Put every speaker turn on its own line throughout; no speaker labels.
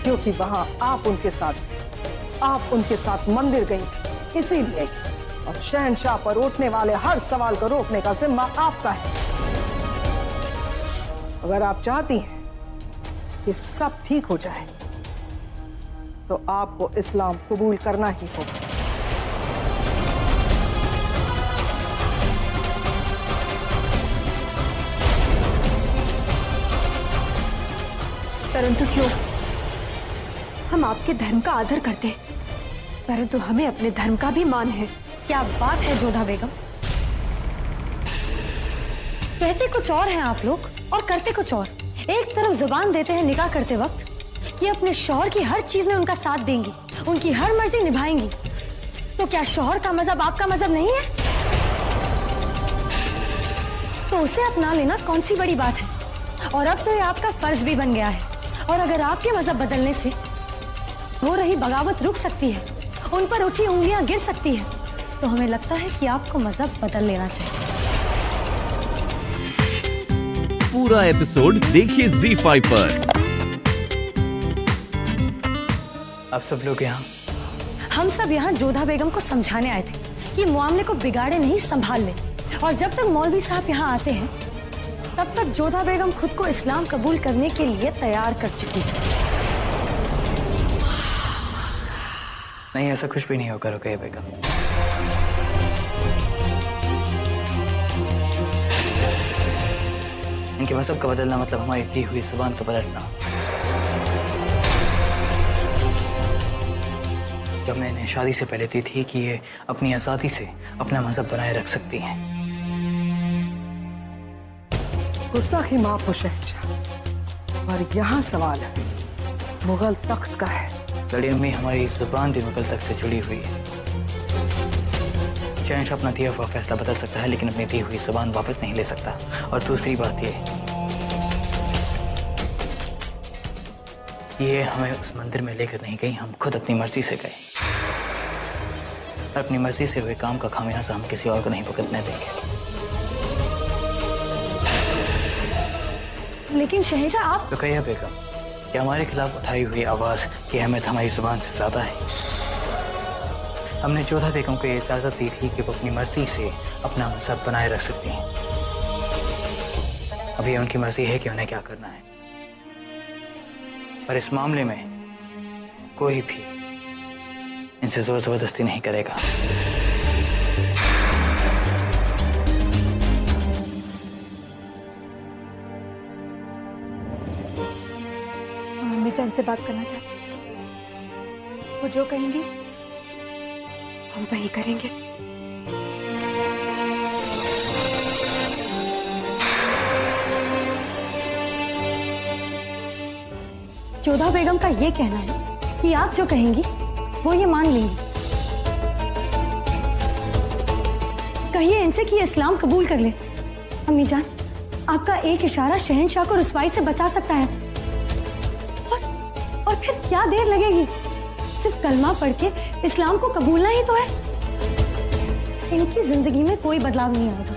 क्योंकि वहां आप उनके साथ मंदिर गई इसीलिए, और शहंशाह पर उठने वाले हर सवाल को रोकने का जिम्मा आपका है। अगर आप चाहती हैं कि सब ठीक हो जाए तो आपको इस्लाम कबूल करना ही होगा।
परंतु क्यों? हम आपके धर्म का आदर करते हैं, परंतु हमें अपने धर्म का भी मान है।
क्या बात है जोधा बेगम, कहते कुछ और हैं आप लोग और करते कुछ और। एक तरफ जुबान देते हैं निकाह करते वक्त कि अपने शौहर की हर चीज में उनका साथ देंगी, उनकी हर मर्जी निभाएंगी, तो क्या शौहर का मजहब आपका मजहब नहीं है? तो उसे अपना लेना कौन सी बड़ी बात है। और अब तो ये आपका फर्ज भी बन गया है, और अगर आपके मजहब बदलने से हो रही बगावत रुक सकती है, उन पर उठी उंगलियां गिर सकती है, तो हमें लगता है कि आपको मजहब बदल लेना चाहिए।
पूरा एपिसोड देखिए ZEE5 पर।
आप सब लोग यहाँ?
हम सब यहाँ जोधा बेगम को समझाने आए थे कि मामले को बिगाड़े नहीं, संभाल ले। और जब तक मौलवी साहब यहाँ आते हैं तब तक जोधा बेगम खुद को इस्लाम कबूल करने के लिए तैयार कर चुकी है।
नहीं, ऐसा कुछ भी नहीं होगा रुकैया बेगम। इनके मजहब का बदलना मतलब हमारी दी हुई जुबान का पलटना। जब मैंने शादी से पहले दी थी कि ये अपनी आजादी से अपना मजहब बनाए रख सकती हैं।
गुस्ताखी माफ हो शहंशाह, और यहाँ सवाल है मुगल तख्त का है।
बड़ी अम्मी, हमारी जुबान भी मुगल तख्त से जुड़ी हुई है। शहंशाह अपना दिया हुआ फैसला बदल सकता है, लेकिन अपनी दी हुई जुबान वापस नहीं ले सकता। और दूसरी बात ये हमें उस मंदिर में लेकर नहीं गई, हम खुद अपनी मर्जी से गए। अपनी मर्जी से हुए काम का खामियाजा हम किसी और को नहीं भुगतने देंगे।
लेकिन शहंशाह आप
रुकैया बेगम, क्या हमारे खिलाफ उठाई हुई आवाज की अहमियत हमारी जुबान से ज्यादा है? हमने जोधा बेगम को ये इजाजत दी थी कि वो अपनी मर्जी से अपना मजहब बनाए रख सकती हैं। अभी उनकी मर्जी है कि उन्हें क्या करना है, पर इस मामले में कोई भी इनसे जोर जबरदस्ती नहीं करेगा।
मम्मी जान से बात करना चाहती हूँ। वो जो कहेंगी हम वही करेंगे।
जोधा बेगम का ये कहना है कि आप जो कहेंगी वो ये मान लेंगी। कहिए इनसे कि इस्लाम कबूल कर ले। अम्मी जान, आपका एक इशारा शहंशाह को रुसवाई से बचा सकता है। और फिर क्या देर लगेगी, सिर्फ कलमा पढ़ के इस्लाम को कबूलना ही तो है। इनकी जिंदगी में कोई बदलाव नहीं आएगा,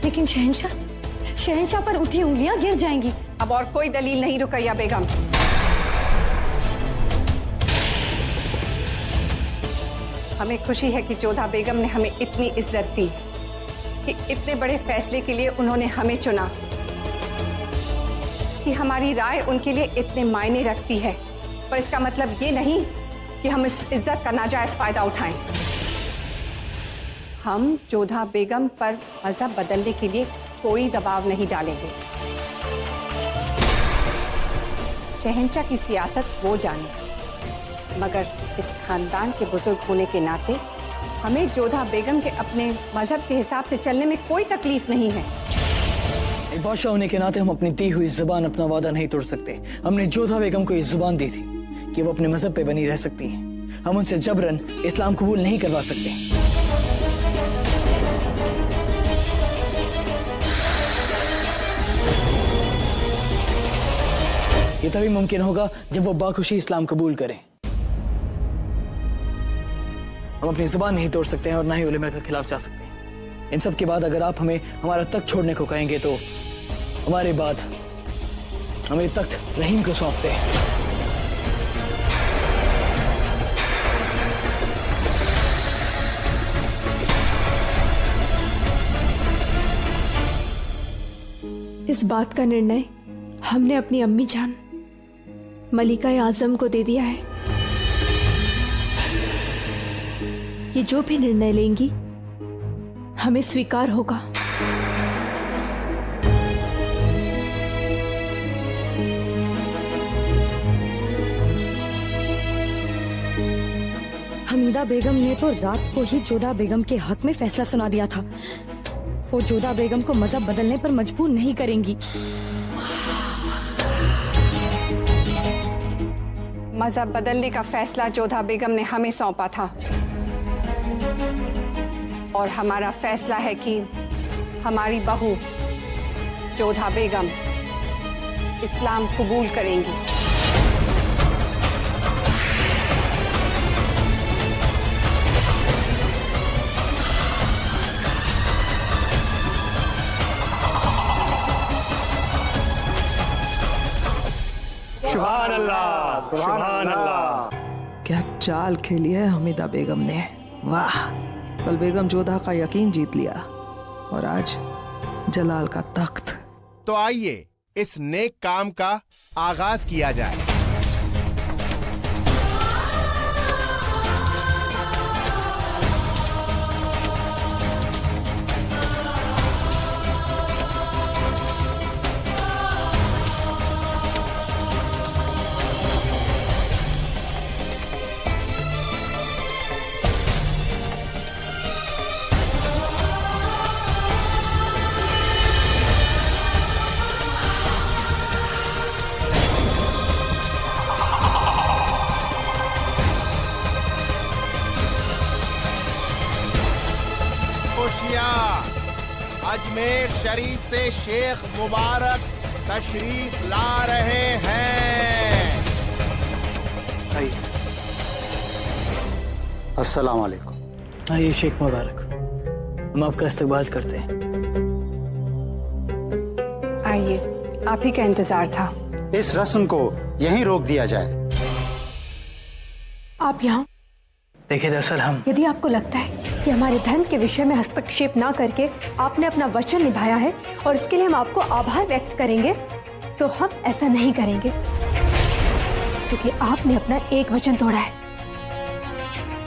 लेकिन शहंशाह पर उठी उंगलियां गिर जाएंगी।
अब और कोई दलील नहीं रुकैया बेगम। हमें खुशी है कि जोधा बेगम ने हमें इतनी इज्जत दी कि इतने बड़े फैसले के लिए उन्होंने हमें चुना, कि हमारी राय उनके लिए इतने मायने रखती है। पर इसका मतलब ये नहीं कि हम इस इज्जत का नाजायज फायदा उठाएं। हम जोधा बेगम पर मजहब बदलने के लिए कोई दबाव नहीं डालेंगे। शहंशाह की सियासत वो जाने, मगर इस खानदान के बुजुर्ग होने के नाते हमें जोधा बेगम के अपने मजहब के हिसाब से चलने में कोई तकलीफ नहीं है।
एक बादशाह होने के नाते हम अपनी दी हुई जुबान, अपना वादा नहीं तोड़ सकते। हमने जोधा बेगम को ये जुबान दी थी कि वो अपने मजहब पे बनी रह सकती हैं। हम उनसे जबरन इस्लाम कबूल नहीं करवा सकते। ये तभी मुमकिन होगा जब वो बाखुशी इस्लाम कबूल करें। हम अपनी जुबान नहीं तोड़ सकते हैं और ना ही उलेमा के खिलाफ जा सकते हैं। इन सब के बाद अगर आप हमें हमारा तख्त छोड़ने को कहेंगे तो हमारे बाद हमें तख्त रहीम को सौंपते हैं।
इस बात का निर्णय हमने अपनी अम्मी जान मलिका आजम को दे दिया है। ये जो भी निर्णय लेंगी हमें स्वीकार होगा।
हमीदा बेगम ने तो रात को ही जोधा बेगम के हक में फैसला सुना दिया था। वो जोधा बेगम को मजहब बदलने पर मजबूर नहीं करेंगी।
मजहब बदलने का फैसला जोधा बेगम ने हमें सौंपा था और हमारा फैसला है कि हमारी बहू जोधा बेगम इस्लाम कबूल करेंगी।
सुभान अल्लाह, सुभान अल्लाह।
क्या चाल खेली है हमीदा बेगम ने। वाह, कल बेगम जोधा का यकीन जीत लिया और आज जलाल का तख्त।
तो आइए इस नेक काम का आगाज किया जाए। अजमेर शरीफ से शेख मुबारक तशरीफ ला रहे हैं।
अस्सलाम वालेकुम।
आइए शेख मुबारक, हम आपका इस्तकबाल करते हैं।
आइए, आप ही का इंतजार था।
इस रस्म को यहीं रोक दिया जाए।
आप यहाँ
देखिए, दरअसल हम
यदि आपको लगता है कि हमारे धर्म के विषय में हस्तक्षेप ना करके आपने अपना वचन निभाया है और इसके लिए हम आपको आभार व्यक्त करेंगे, तो हम ऐसा नहीं करेंगे, क्योंकि आपने अपना एक वचन तोड़ा है।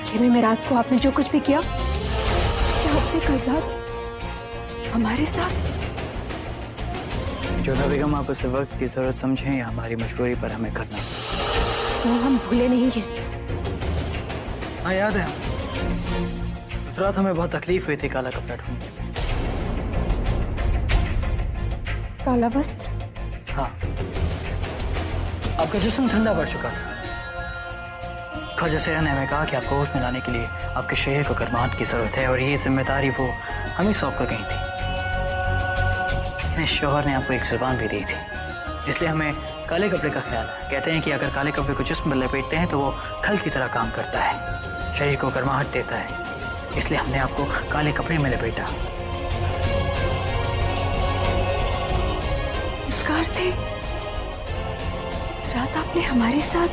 खेमे में रात को आपने जो कुछ भी किया, क्या आपने कल रात हमारे साथ?
जोधा बेगम, आप उसे वक्त की जरूरत समझें या हमारी मजबूरी पर हमें करना है?
तो हम भूले नहीं हैं।
हाँ, याद है। उस रात हमें बहुत तकलीफ हुई थी काला कपड़ा ढूंढने में।
काला वस्त्र?
हाँ, आपका जिस्म ठंडा पड़ चुका था। ख्वाजा सैयद ने हमें कहा कि आपको होश में लाने के लिए आपके शहर को गर्माहट की जरूरत है और ये जिम्मेदारी वो हमें सौंप कर गई थी। लेकिन शौहर ने आपको एक जुबान भी दी थी, इसलिए हमें काले कपड़े का ख्याल है। कहते हैं कि अगर काले कपड़े को जिस्म में लपेटते हैं तो वो खल की तरह काम करता है, शरीर को गर्माहट देता है, इसलिए हमने आपको काले कपड़े में लपेटा।
इसका अर्थ है इस रात आपने हमारे साथ?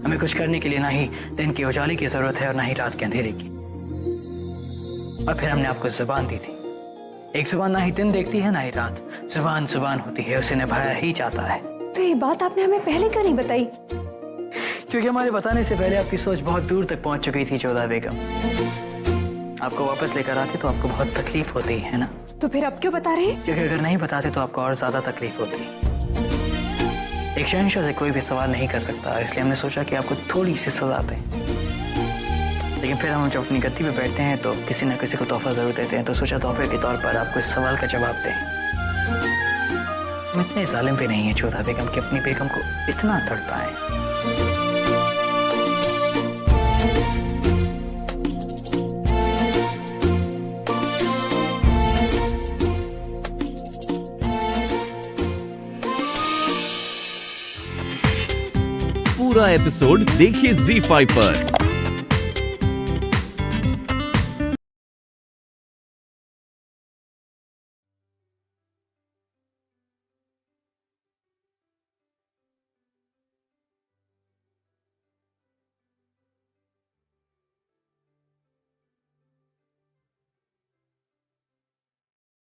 हमें कुछ करने के लिए ना ही दिन के उजाले की जरूरत है और ना ही रात के अंधेरे की। और फिर हमने आपको जुबान दी थी। एक जुबान ना ही दिन देखती है ना ही रात, जुबान जुबान होती है, उसे निभाया ही जाता है।
तो ये बात आपने हमें पहले क्यों नहीं बताई?
क्योंकि हमारे बताने से पहले आपकी सोच बहुत दूर तक पहुंच चुकी थी जोधा बेगम। आपको वापस लेकर आते तो आपको बहुत तकलीफ होती है ना?
तो फिर अब क्यों बता रहे हैं?
क्योंकि अगर नहीं बताते तो आपको और ज्यादा तकलीफ होती। एक शहंशाह से कोई भी सवाल नहीं कर सकता, इसलिए हमने सोचा कि आपको थोड़ी सी सजा दें। लेकिन फिर हम जब अपनी गद्दी पे बैठते हैं तो किसी न किसी को तोहफा जरूर देते हैं, तो सोचा तोहफे के तौर पर आपको इस सवाल का जवाब दें। हम इतने जालिम भी नहीं है जोधा बेगम कि अपनी बेगम को इतना तड़पाएं।
पूरा एपिसोड देखिए ZEE5 पर।